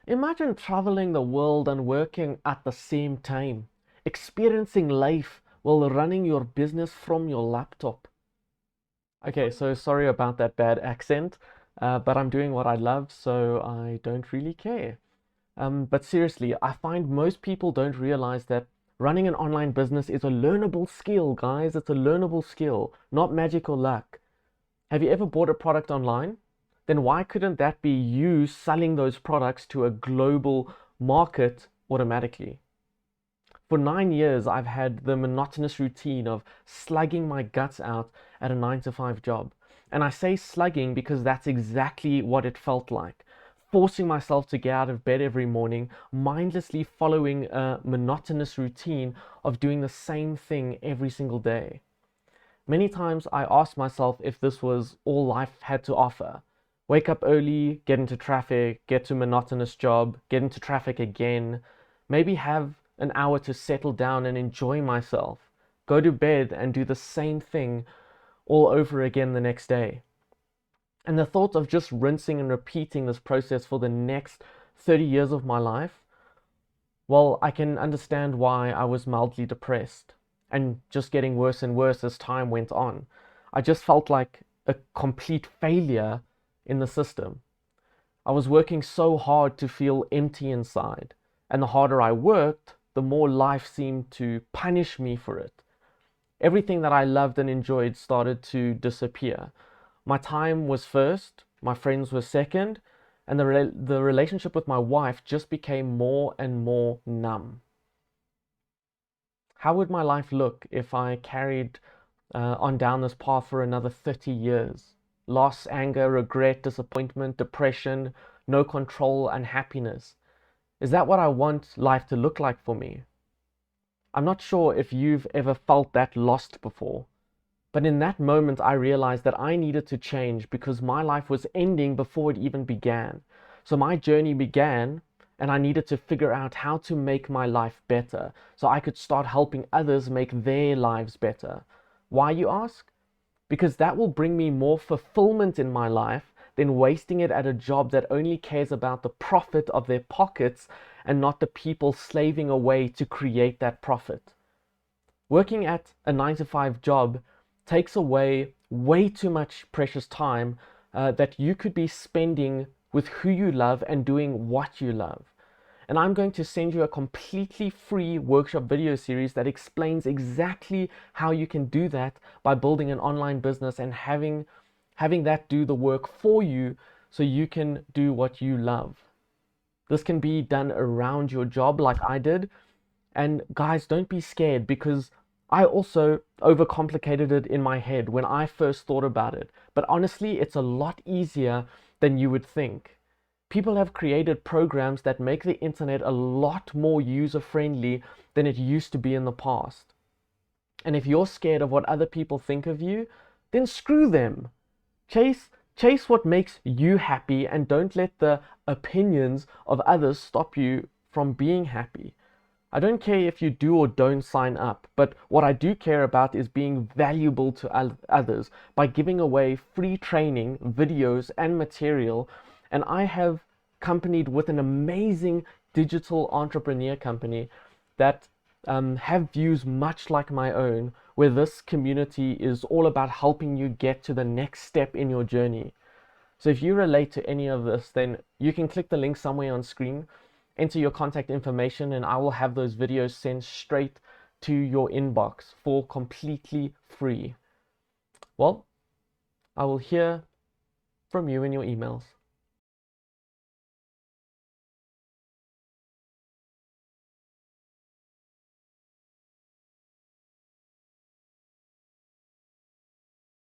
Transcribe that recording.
Imagine traveling the world and working at the same time, experiencing life while running your business from your laptop. Okay, so sorry about that bad accent, but I'm doing what I love, so I don't really care. But seriously, I find most people don't realize that running an online business is a learnable skill, guys. It's a learnable skill, not magical luck. Have you ever bought a product online? Then why couldn't that be you selling those products to a global market automatically? For 9 years, I've had the monotonous routine of slugging my guts out at a 9 to 5 job. And I say slugging because that's exactly what it felt like. Forcing myself to get out of bed every morning, mindlessly following a monotonous routine of doing the same thing every single day. Many times I asked myself if this was all life had to offer. Wake up early, get into traffic, get to a monotonous job, get into traffic again, maybe have an hour to settle down and enjoy myself, go to bed and do the same thing all over again the next day. And the thought of just rinsing and repeating this process for the next 30 years of my life, well, I can understand why I was mildly depressed and just getting worse and worse as time went on. I just felt like a complete failure in the system. I was working so hard to feel empty inside, and the harder I worked, the more life seemed to punish me for it. Everything that I loved and enjoyed started to disappear. My time was first, my friends were second, and the relationship with my wife just became more and more numb. How would my life look if I carried on down this path for another 30 years? Loss, anger, regret, disappointment, depression, no control, unhappiness. Is that what I want life to look like for me? I'm not sure if you've ever felt that lost before, but in that moment I realized that I needed to change because my life was ending before it even began. So my journey began and I needed to figure out how to make my life better so I could start helping others make their lives better. Why, you ask? Because that will bring me more fulfillment in my life than wasting it at a job that only cares about the profit of their pockets and not the people slaving away to create that profit. Working at a 9 to 5 job takes away way too much precious time that you could be spending with who you love and doing what you love. And I'm going to send you a completely free workshop video series that explains exactly how you can do that by building an online business and having that do the work for you so you can do what you love. This can be done around your job like I did. And guys, don't be scared because I also overcomplicated it in my head when I first thought about it. But honestly, it's a lot easier than you would think. People have created programs that make the internet a lot more user friendly than it used to be in the past. And if you're scared of what other people think of you, then screw them. Chase what makes you happy and don't let the opinions of others stop you from being happy. I don't care if you do or don't sign up, but what I do care about is being valuable to others by giving away free training, videos, and material. And I have companied with an amazing digital entrepreneur company that have views much like my own, where this community is all about helping you get to the next step in your journey. So if you relate to any of this, then you can click the link somewhere on screen, enter your contact information, and I will have those videos sent straight to your inbox for completely free. Well, I will hear from you in your emails.